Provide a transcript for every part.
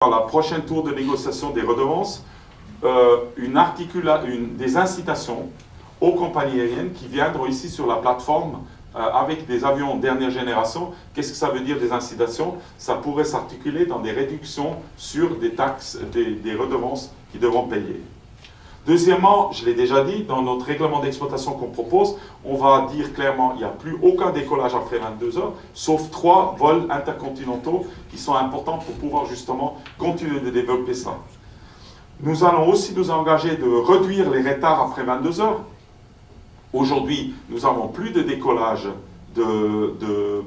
Dans la prochaine tour de négociation des redevances, des incitations aux compagnies aériennes qui viendront ici sur la plateforme avec des avions dernière génération. Qu'est-ce que ça veut dire des incitations? Ça pourrait s'articuler dans des réductions sur des taxes, des redevances qu'ils devront payer. Deuxièmement, je l'ai déjà dit, dans notre règlement d'exploitation qu'on propose, on va dire clairement qu'il n'y a plus aucun décollage après 22 heures, sauf 3 vols intercontinentaux qui sont importants pour pouvoir justement continuer de développer ça. Nous allons aussi nous engager de réduire les retards après 22 heures. Aujourd'hui, nous n'avons plus de décollage de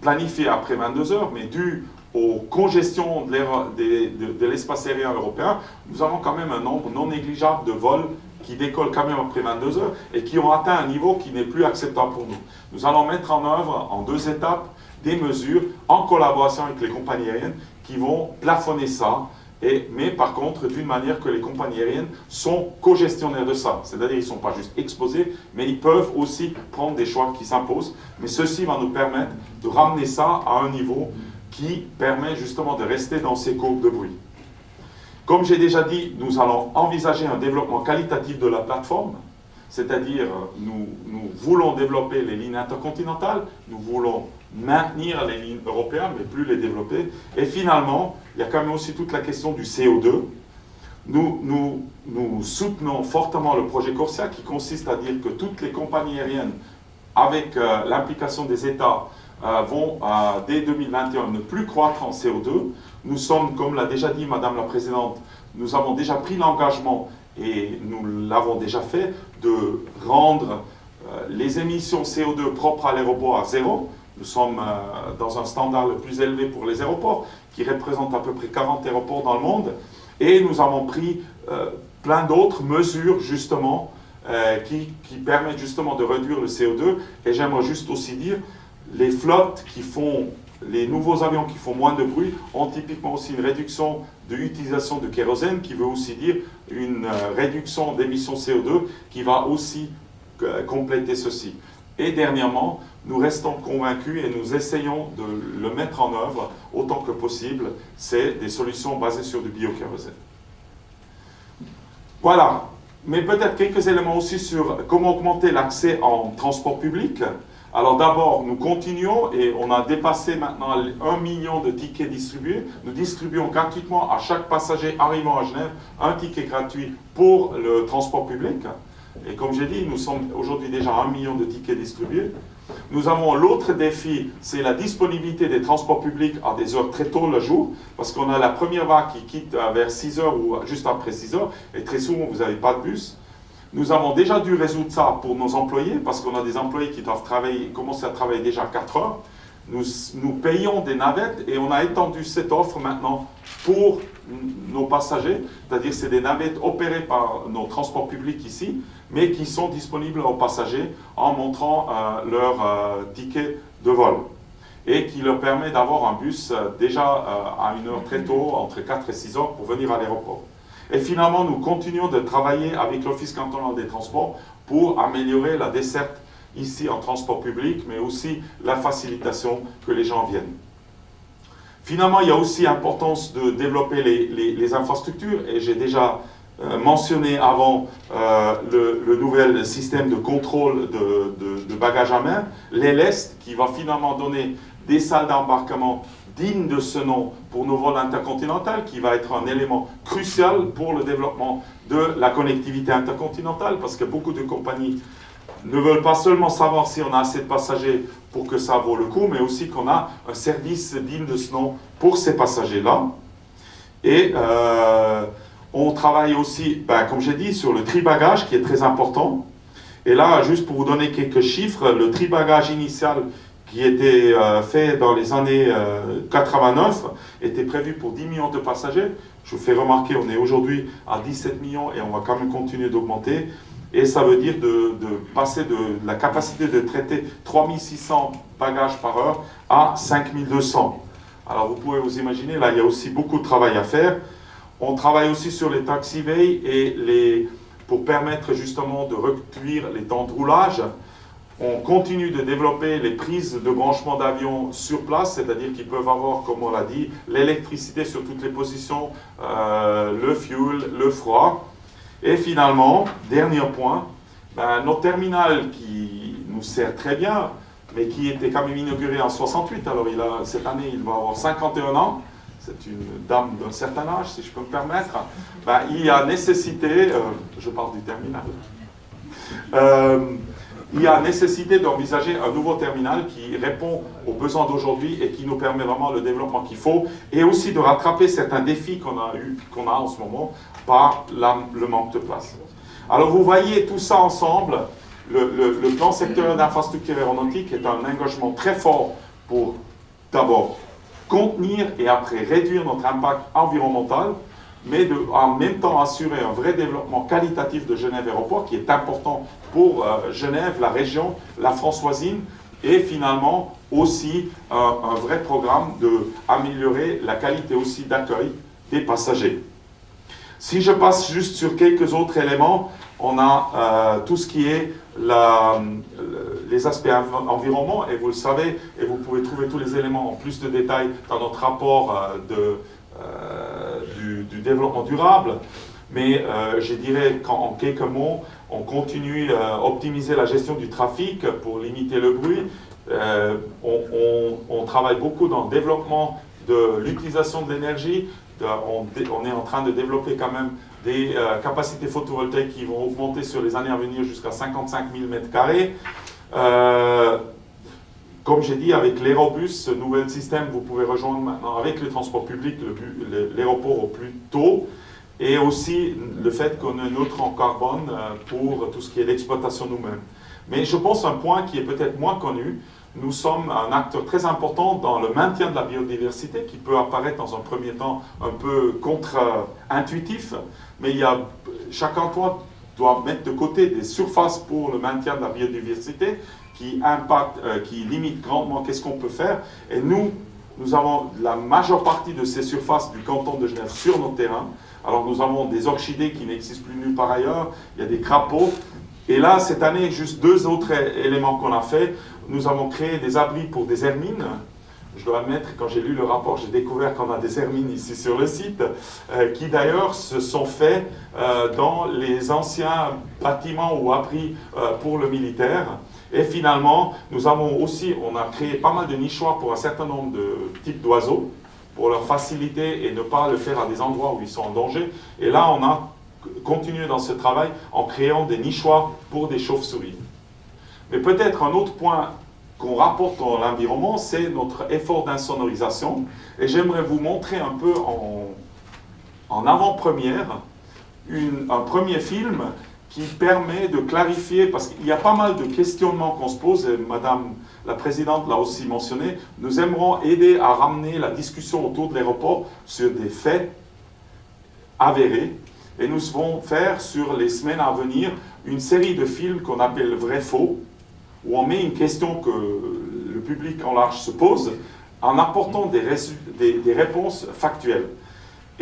planifié après 22 heures, mais dû aux congestions de l'espace aérien européen, nous avons quand même un nombre non négligeable de vols qui décollent quand même après 22 heures et qui ont atteint un niveau qui n'est plus acceptable pour nous. Nous allons mettre en œuvre en 2 étapes des mesures en collaboration avec les compagnies aériennes qui vont plafonner ça, mais par contre d'une manière que les compagnies aériennes sont co-gestionnaires de ça. C'est-à-dire qu'ils ne sont pas juste exposés, mais ils peuvent aussi prendre des choix qui s'imposent. Mais ceci va nous permettre de ramener ça à un niveau qui permet justement de rester dans ces courbes de bruit. Comme j'ai déjà dit, nous allons envisager un développement qualitatif de la plateforme, c'est-à-dire nous voulons développer les lignes intercontinentales, nous voulons maintenir les lignes européennes, mais plus les développer. Et finalement, il y a quand même aussi toute la question du CO2. Nous soutenons fortement le projet Corsia qui consiste à dire que toutes les compagnies aériennes, avec l'implication des États, vont, dès 2021, ne plus croître en CO2. Nous sommes, comme l'a déjà dit Madame la Présidente, nous avons déjà pris l'engagement, et nous l'avons déjà fait, de rendre les émissions CO2 propres à l'aéroport à zéro. Nous sommes dans un standard le plus élevé pour les aéroports, qui représente à peu près 40 aéroports dans le monde. Et nous avons pris plein d'autres mesures, justement, qui permettent justement de réduire le CO2. Et j'aimerais juste aussi dire, les flottes les nouveaux avions qui font moins de bruit ont typiquement aussi une réduction de l'utilisation de kérosène, qui veut aussi dire une réduction d'émissions CO2 qui va aussi compléter ceci. Et dernièrement, nous restons convaincus et nous essayons de le mettre en œuvre autant que possible, c'est des solutions basées sur du biokérosène. Millions. Mais peut-être quelques éléments aussi sur comment augmenter l'accès en transport public. Alors d'abord, nous continuons et on a dépassé maintenant 1 million de tickets distribués. Nous distribuons gratuitement à chaque passager arrivant à Genève un ticket gratuit pour le transport public. Et comme j'ai dit, nous sommes aujourd'hui déjà à 1 million de tickets distribués. Nous avons l'autre défi, c'est la disponibilité des transports publics à des heures très tôt le jour, parce qu'on a la première vague qui quitte vers 6 heures ou juste après 6 heures, et très souvent vous n'avez pas de bus. Nous avons déjà dû résoudre ça pour nos employés, parce qu'on a des employés qui doivent commencer à travailler déjà 4 heures. Nous payons des navettes et on a étendu cette offre maintenant pour nos passagers, c'est-à-dire c'est des navettes opérées par nos transports publics ici, mais qui sont disponibles aux passagers en montrant leur ticket de vol et qui leur permet d'avoir un bus déjà à une heure très tôt, entre 4 et 6 heures, pour venir à l'aéroport. Et finalement, nous continuons de travailler avec l'Office cantonal des transports pour améliorer la desserte ici en transport public, mais aussi la facilitation que les gens viennent. Finalement, il y a aussi l'importance de développer les infrastructures, et j'ai déjà mentionné avant le nouvel système de contrôle de bagages à main, l'ELEST, qui va finalement donner des salles d'embarquement dignes de ce nom pour nos vols intercontinentaux, qui va être un élément crucial pour le développement de la connectivité intercontinentale, parce que beaucoup de compagnies ne veulent pas seulement savoir si on a assez de passagers pour que ça vaut le coup, mais aussi qu'on a un service digne de ce nom pour ces passagers-là. Et on travaille aussi, comme j'ai dit, sur le tri-bagage qui est très important. Et là, juste pour vous donner quelques chiffres, le tri-bagage initial qui était fait dans les années 89 était prévu pour 10 millions de passagers. Je vous fais remarquer, on est aujourd'hui à 17 millions et on va quand même continuer d'augmenter. Et ça veut dire de passer de la capacité de traiter 3600 bagages par heure à 5200. Alors vous pouvez vous imaginer, là il y a aussi beaucoup de travail à faire. On travaille aussi sur les taxiways pour permettre justement de réduire les temps de roulage. On continue de développer les prises de branchement d'avion sur place, c'est-à-dire qu'ils peuvent avoir, comme on l'a dit, l'électricité sur toutes les positions, le fuel, le froid. Et finalement, dernier point, notre terminal qui nous sert très bien, mais qui était quand même inauguré en 68, alors cette année il va avoir 51 ans, c'est une dame d'un certain âge, si je peux me permettre, il y a nécessité, je parle du terminal, il y a nécessité d'envisager un nouveau terminal qui répond aux besoins d'aujourd'hui et qui nous permet vraiment le développement qu'il faut, et aussi de rattraper certains défis qu'on a en ce moment par le manque de place. Alors vous voyez tout ça ensemble, le plan sectoriel d'infrastructure aéronautique est un engagement très fort pour d'abord contenir et après réduire notre impact environnemental, mais en même temps assurer un vrai développement qualitatif de Genève Aéroport qui est important pour Genève, la région, la France voisine, et finalement aussi un vrai programme d'améliorer la qualité aussi d'accueil des passagers. Si je passe juste sur quelques autres éléments, on a tout ce qui est les aspects environnement, et vous le savez, et vous pouvez trouver tous les éléments en plus de détails dans notre rapport du développement durable. Mais je dirais qu'en quelques mots, on continue à optimiser la gestion du trafic pour limiter le bruit. On travaille beaucoup dans le développement de l'utilisation de l'énergie. On est en train de développer quand même des capacités photovoltaïques qui vont augmenter sur les années à venir jusqu'à 55 000 m². Comme j'ai dit, avec l'Aérobus, ce nouvel système, vous pouvez rejoindre maintenant avec le transport public l'aéroport au plus tôt. Et aussi le fait qu'on est neutre en carbone pour tout ce qui est l'exploitation nous-mêmes. Mais je pense un point qui est peut-être moins connu, nous sommes un acteur très important dans le maintien de la biodiversité, qui peut apparaître dans un premier temps un peu contre-intuitif, mais chacun doit mettre de côté des surfaces pour le maintien de la biodiversité qui limite grandement qu'est-ce qu'on peut faire. Et nous avons la majeure partie de ces surfaces du canton de Genève sur nos terrains. Alors nous avons des orchidées qui n'existent plus nulle part ailleurs, il y a des crapauds. Et là, cette année, juste deux autres éléments qu'on a fait. Nous avons créé des abris pour des hermines. Je dois admettre, quand j'ai lu le rapport, j'ai découvert qu'on a des hermines ici sur le site, qui d'ailleurs se sont faits dans les anciens bâtiments ou abris pour le militaire. Et finalement, on a créé pas mal de nichoirs pour un certain nombre de types d'oiseaux, pour leur faciliter et ne pas le faire à des endroits où ils sont en danger. Et là, on a continué dans ce travail en créant des nichoirs pour des chauves-souris. Mais peut-être un autre point qu'on rapporte dans l'environnement, c'est notre effort d'insonorisation. Et j'aimerais vous montrer un peu en avant-première un premier film qui permet de clarifier, parce qu'il y a pas mal de questionnements qu'on se pose, et Madame la Présidente l'a aussi mentionné, nous aimerons aider à ramener la discussion autour de l'aéroport sur des faits avérés, et nous allons faire sur les semaines à venir une série de films qu'on appelle vrai-faux, où on met une question que le public en large se pose, en apportant des réponses factuelles.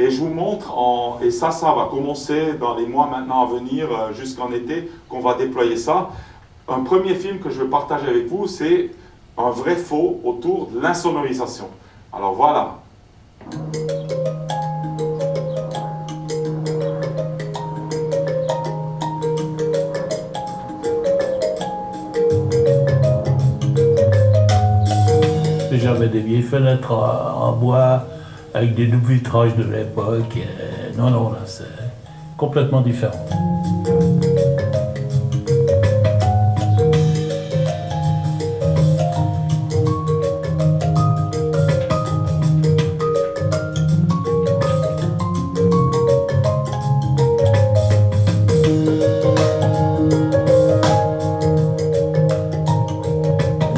Et je vous montre, et ça va commencer dans les mois maintenant à venir, jusqu'en été, qu'on va déployer ça. Un premier film que je vais partager avec vous, c'est un vrai faux autour de l'insonorisation. Alors voilà. J'avais des vieilles fenêtres en bois, avec des doubles vitrages de l'époque. Non, là, c'est complètement différent.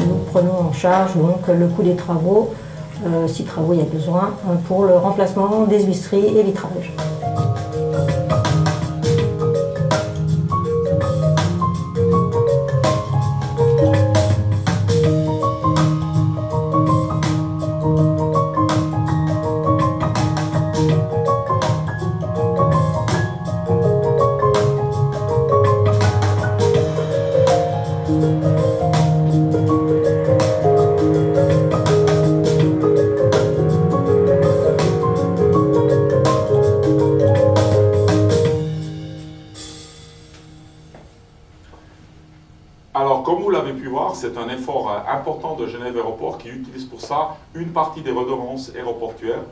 Nous prenons en charge donc le coût des travaux, si travaux il y a besoin, pour le remplacement des huisseries et vitrages. c'est un effort important de Genève Aéroport qui utilise pour ça une partie des redevances aéroportuaires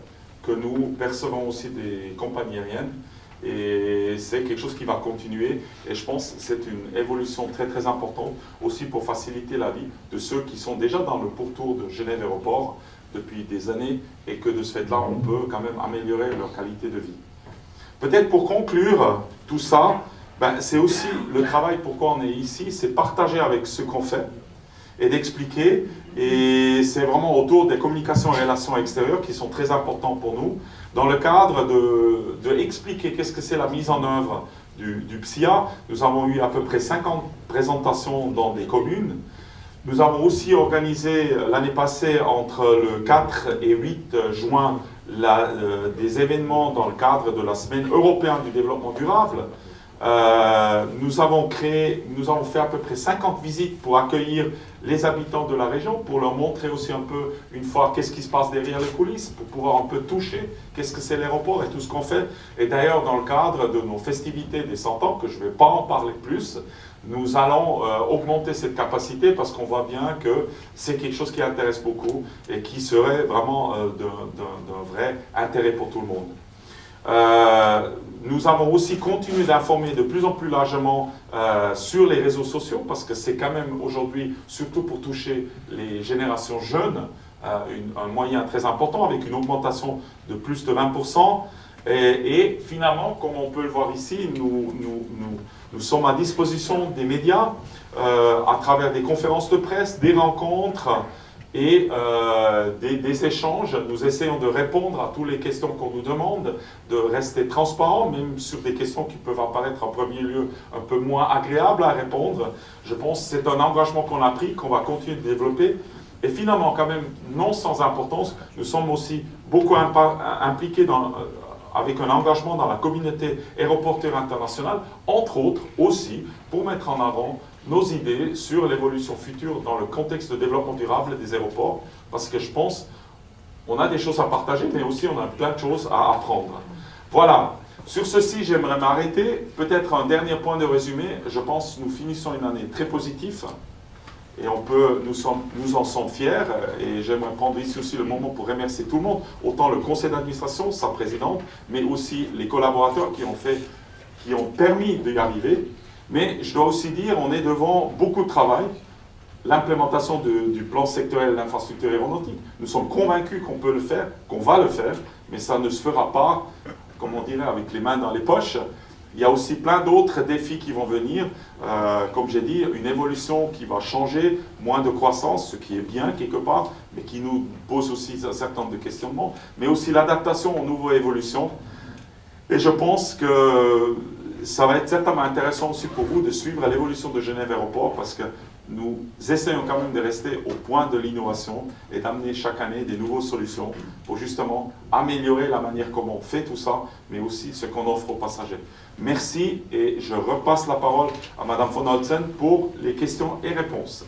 que nous percevons aussi des compagnies aériennes. Et c'est quelque chose qui va continuer. Et je pense que c'est une évolution très très importante aussi pour faciliter la vie de ceux qui sont déjà dans le pourtour de Genève Aéroport depuis des années et que de ce fait-là, on peut quand même améliorer leur qualité de vie. Peut-être pour conclure tout ça, c'est aussi le travail pourquoi on est ici, c'est partager avec ce qu'on fait et d'expliquer. Et c'est vraiment autour des communications et relations extérieures qui sont très importants pour nous, dans le cadre de expliquer qu'est-ce que c'est la mise en œuvre du PSIA. Nous avons eu à peu près 50 présentations dans des communes. Nous avons aussi organisé l'année passée, entre le 4 et 8 juin, des événements dans le cadre de la Semaine européenne du développement durable. Nous avons fait à peu près 50 visites pour accueillir les habitants de la région, pour leur montrer aussi un peu, une fois, qu'est-ce qui se passe derrière les coulisses, pour pouvoir un peu toucher qu'est-ce que c'est l'aéroport et tout ce qu'on fait. Et d'ailleurs, dans le cadre de nos festivités des 100 ans, que je ne vais pas en parler plus, nous allons augmenter cette capacité parce qu'on voit bien que c'est quelque chose qui intéresse beaucoup et qui serait vraiment d'un vrai intérêt pour tout le monde. Nous avons aussi continué d'informer de plus en plus largement sur les réseaux sociaux parce que c'est quand même aujourd'hui, surtout pour toucher les générations jeunes, un moyen très important avec une augmentation de plus de 20%. Et finalement, comme on peut le voir ici, nous sommes à disposition des médias à travers des conférences de presse, des rencontres et des échanges. Nous essayons de répondre à toutes les questions qu'on nous demande, de rester transparent, même sur des questions qui peuvent apparaître en premier lieu un peu moins agréables à répondre. Je pense que c'est un engagement qu'on a pris, qu'on va continuer de développer. Et finalement, quand même, non sans importance, nous sommes aussi beaucoup impliqués avec un engagement dans la communauté aéroportuaire internationale, entre autres aussi pour mettre en avant nos idées sur l'évolution future dans le contexte de développement durable des aéroports, parce que je pense qu'on a des choses à partager, mais aussi on a plein de choses à apprendre. Voilà. Sur ceci, j'aimerais m'arrêter. Peut-être un dernier point de résumé. Je pense que nous finissons une année très positive. Et nous en sommes fiers, et j'aimerais prendre ici aussi le moment pour remercier tout le monde, autant le conseil d'administration, sa présidente, mais aussi les collaborateurs qui ont permis d'y arriver. Mais je dois aussi dire, on est devant beaucoup de travail, l'implémentation du plan sectoriel d'infrastructure aéronautique. Nous sommes convaincus qu'on peut le faire, qu'on va le faire, mais ça ne se fera pas, comme on dirait, avec les mains dans les poches. Il y a aussi plein d'autres défis qui vont venir, comme j'ai dit, une évolution qui va changer, moins de croissance, ce qui est bien quelque part, mais qui nous pose aussi un certain nombre de questionnements, mais aussi l'adaptation aux nouvelles évolutions. Et je pense que ça va être certainement intéressant aussi pour vous de suivre l'évolution de Genève Aéroport, parce que nous essayons quand même de rester au point de l'innovation et d'amener chaque année des nouvelles solutions pour justement améliorer la manière comment on fait tout ça, mais aussi ce qu'on offre aux passagers. Merci, et je repasse la parole à Madame von Holtzen pour les questions et réponses.